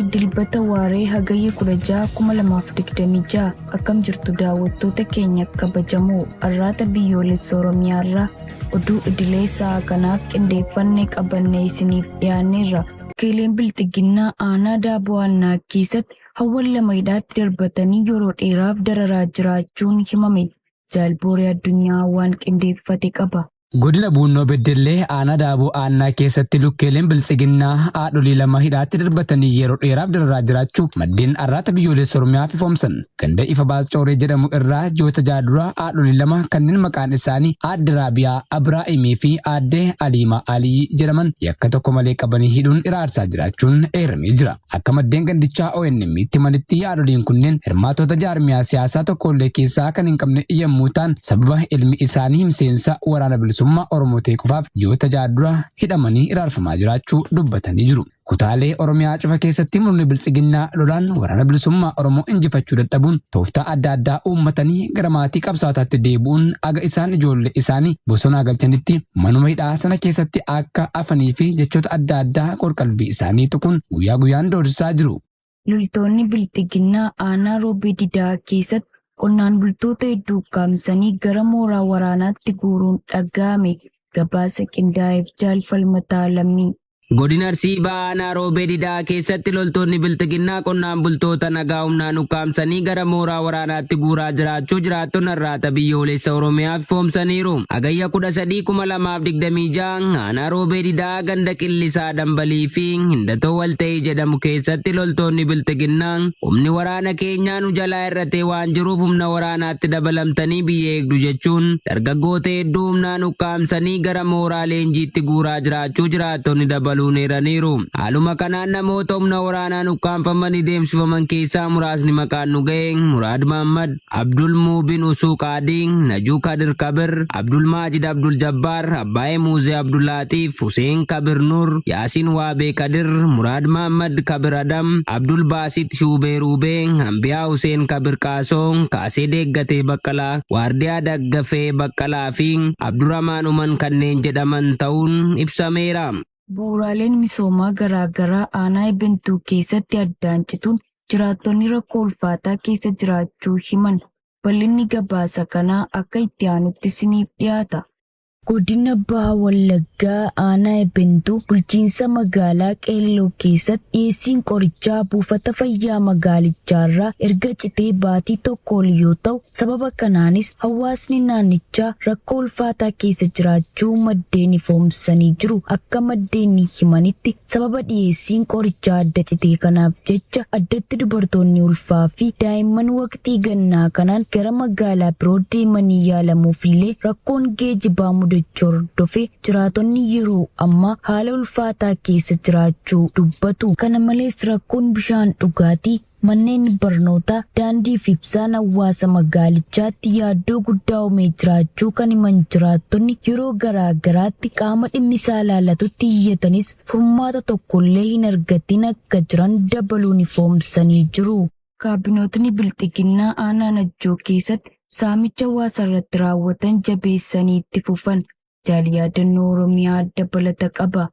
Dilbata waaree hagayya 16,2026 akkam jirtu daawwattoota keenya kabajamoo arraata biyyoolessa Oromiyaarraa oduu idilee sa'a kanaaf qindeeffannee qabannee isiniif dhiyaanneerra. Bakkeeleen bilxiginnaa aanaa daaboo annaa keessatti hawwan lama hidhaatti darbatanii yeroo dheeraaf dararaa jiraachuun himame. Jaalbooree addunyaa waan qindeeffate qaba. Godina Buunoo Beddellee aanaa daaboo annaa keessatti lukkeeleen biltsiginnaa haadholii lama hidhaatti darbatanii yeroo dheeraaf dararaa jiraachuu maddeen arraata biyyoolessa Oromiyaa ifoomsan. Ganda ifa baascooree jedhamu irraa ji'oota jaha haadholii lama kanneen maqaan isaanii aadde Raabiyaa Abrahaamii fi aadde Aliimaa Alii jedhaman yakka tokko malee qabanii hidhuun iraarsaa jiraachuun eeramee jira. Akka maddeen gandichaa ONM itti himanitti haadholiin kunneen hirmaatota jaarmiyaa siyaasaa tokkollee keessaa kan hin qabne yommuu ta'an sababa ilmi isaanii miseensa waraana bilisummaa Oromoo ta'e qofaaf ji'oota jaha hidhamanii iraarfamaa jiraachuu dubbatanii jiru. Kutaalee Oromiyaa cufa keessatti murni biltsiginnaa lolaan waraana bilisummaa Oromoo injifachuu dadhabuun tooftaa adda addaa uummatanii gara maatii qabsaa'otaatti deebi'uun aga isaan ijoollee isaanii bosonaa galchanitti manuma hidhaa sana keessatti akka afanii fi jechoota adda addaa qorqalbii isaanii tuquun guyyaa guyyaan doorsisaa jiru. Loltoonni biltsiginnaa aanaa Roobee Didaa keessatti qonnaan bultoota hedduu ukkaamsanii gara mooraa waraanaatti guuruun dhaga'ame. Gabaasa qindaa'eef Jaalfalmataa Lammii. Godina Arsii Baanaa Roobee Didaa keessatti loltoonni biltsiginnaa qonnaan bultoota nagaa humnaan ukkaamsanii gara mooraa waraanaatti guuraa jiraachuu jiraattonni arraata biyyoolessa Oromiyaa ifoomsaniiru. Hagayya 13/2026 aanaa Roobee Didaa ganda qillisaa Dambalii fi Hindatoo Walta'ii jedhamu keessatti loltoonni biltsiginnaa humni waraana keenyaa nu jalaa irratee waan jiruuf humna waraanaatti dabalamtanii biyya eegdu jechuun dargaggoota hedduu humnaan ukkaamsanii gara mooraa leenjiitti guuraa jiraachuu jiraattonni dabalu. Haaluma kanaan namoota humna waraanaan ukkaanfamanii deemsifaman keessaa muraasni maqaan nu ga'e Muraad Mahammad, Abdul Muubin Usuu Qaadii, Najuu Kadir Kabir, Abdul Maajid Abdul Jabbaar, Abbaayee Muuzee Abdul Laatiif, Huseen Kabir Nur, Yaasiin Waabee Kadir, Muraad Mahammad Kabir Adam, Abdul Baasit Shuubee Ruubee, Hambiyaa Huseen Kabir Qaasoo, Kaasee Deeggatee Baqqalaa, Waardiyaa Daggafee Baqqalaa fi Abdurrahmaan Uman kanneen jedhaman ta'uun ibsameera. Bu'uuraaleen misoomaa garaagaraa aanaa Ebentuu keessatti addaan cituun jiraattonni rakkoo ulfaataa keessa jiraachuu himan. Bal'inni gabaasa kanaa akka itti aanutti isiniif dhiyaata. Godina Baha Wallaggaa aanaa Ebentuu bulchiinsa magaalaa Qeelloo keessatti dhiyeessiin qorichaa buufata fayyaa magaalichaarraa erga citee baatii tokko ol yoo ta'u sababa kanaanis hawaasni naannichaa rakkoo ulfaataa keessa jiraachuu maddeen ifoomsanii jiru. Akka maddeen himanitti sababa dhiyeessiin qorichaa adda citee kanaaf jecha addatti dubartoonni ulfaa fi daa'imman waqtii gannaa kanaan gara magaalaa biroo deemanii yaalamuufillee rakkoon geejjibaa hordofee jiraatonni yeroo ammaa haala ulfaataa keessa jiraachuu dubbatu. Kana malees rakkoon bishaan dhugaatii, manneen barnootaa, daandii fi ibsaan hawaasa magaalichaatti yaaddoo guddaa uumee jiraachuu kan himan jiraattonni yeroo garaagaraatti qaama dhimmisaa ilaalatutti iyyatanis furmaata tokkollee hin argatin akka jiran dabaluun ifoomsanii jiru. Kaabinootni biltsiginnaa aanaa Najjoo keessatti saamicha hawaasa irratti raawwatan jabeessanii itti fufan. Jaalyaadannoo Oromiyaa dabalata qaba.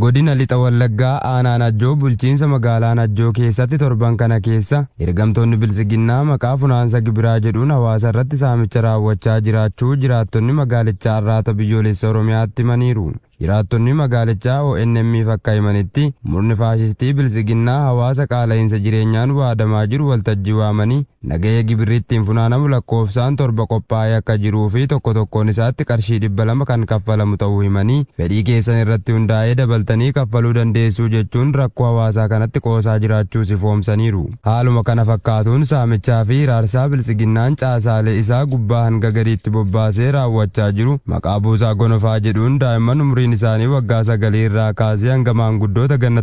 Godina Lixa Wallaggaa aanaa Najjoo bulchiinsa magaalaa Najjoo keessatti torban kana keessa ergamtoonni biltsiginnaa maqaa funaansa gibiraa jedhuun hawaasa irratti saamicha raawwachaa jiraachuu jiraattonni magaalichaa arraata biyyoolessa Oromiyaatti himaniiru. Jiraattonni magaalichaa ONM'if akka himanitti murni faashistii biltsiginnaa hawaasa qaala'insa jireenyaan waadamaa jiru waltajjii waamanii nagaya gibirri ittiin funaanamu lakkoofsaan 7 qophaa'ee akka jiruu fi tokko tokkoon isaatti qarshii 200 kan kaffalamu ta'uu himanii fedhii keessan irratti hundaa'ee dabaltanii kaffaluu dandeessuu jechuun rakkoo hawaasaa kanatti qoosaa jiraachuus ifoomsaniiru. Haaluma kana fakkaatuun saamichaa fi hiraarsaa biltsiginnaan caasaalee isaa gubbaa hanga gadiitti bobbaasee raawwachaa jiru maqaa buusaa gonofaa jedhuun daa'imman umriin isaanii waggaa 9 irraa kaasee hanga maanguddoota ganna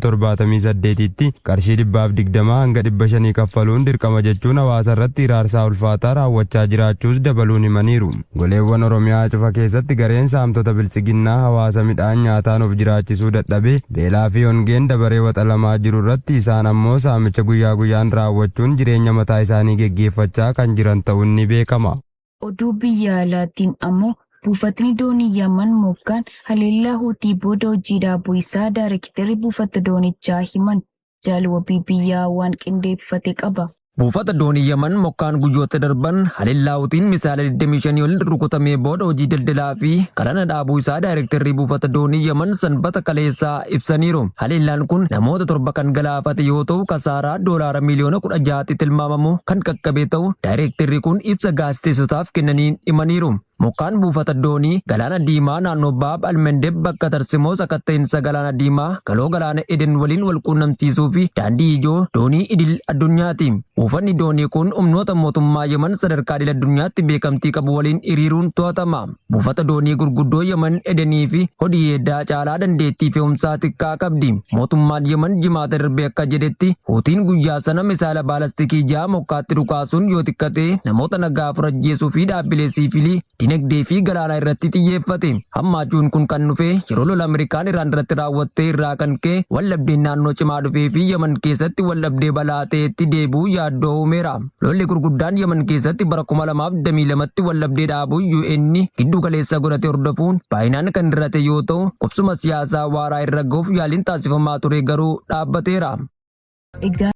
78tti qarshii 120 hanga 500 kaffaluun dirqama jechuun hawaasa irratti hiraarsaa ulfaataa raawwachaa jiraachuus dabaluun himaniiru. Goleewwan Oromiyaa cufa keessatti gareen saamtota biltsiginnaa hawaasa midhaan nyaataan of jiraachisuu dadhabee beelaa fi hongeen dabaree waxalamaa jiru irratti isaan ammoo saamicha guyyaa guyyaan raawwachuun jireenya mataa isaanii geggeeffachaa kan jiran ta'uun ni beekama. Oduu biyya alaatiin ammoo buufatni doonii Yaman Mookkaan haleellaa Huutii booda hojii dhaabuu isaa daareektarri buufata doonichaa himan. Jaalwabii biyyaa waan qindeeffate qaba. Buufata doonii Yaman mokkaan guyyoota darban halillaa'utiin misaala 25 ol rukutamee booda hojii daldalaa fi karana dhaabuu isaa daayirektarrii buufata doonii Yaman sanbata kaleessaa ibsaniiru. Halillaan kun namoota 7 kan galaafate yoo ta'u kasaaraa doolaara miliyoona 16 tilmaamamu kan qaqqabe ta'u daayirektarrii kun ibsa gaazexeessotaaf kennaniin himaniiru. Mokkaan buufata doonii galaana diimaa naannoo Baab Almendeb bakka tarsimoo sakatta'insa galaana diimaa galoo galaana Eden waliin wal quunnamsiisuu fi daandii ijoo doonii idil addunyaati. Buufanni doonii kun humnoota mootummaa Yaman sadarkaa idil addunyaatti beekamtii qabu waliin hiriiruun to'atama. Buufata doonii gurguddoo Yaman Edenii fi Hodiyeeddaa caalaa dandeettii fe'umsaa xiqqaa qabdi. Mootummaan Yaman jimaata darbe akka jedhetti Huutiin guyyaa sana misaala baalastikii 6 mokkaatti dhukaasuun yoo xiqqate namoota nagaa ajjeesuu fi dhaabbilee siivilii dinagdee fi galaana irratti xiyyeeffate. Hammaachuun kun kan dhufe yeroo lola Ameerikaan Iraan irratti raawwatte irraa kan ka'e waldhabdeen naannoo cimaa dhufee fi Yaman keessatti waldhabdee balaa ta'etti deebi'uu yaaddoo uumeera. Lolli gurguddaan Yaman keessatti bara 2022tti waldhabdee dhaabuu UN giddu galeessa godhate hordofuun baay'inaan kan irrate yoo ta'u qubsuma siyaasaa waaraa irra ga'uuf yaaliin taasifamaa ture garuu dhaabbateera.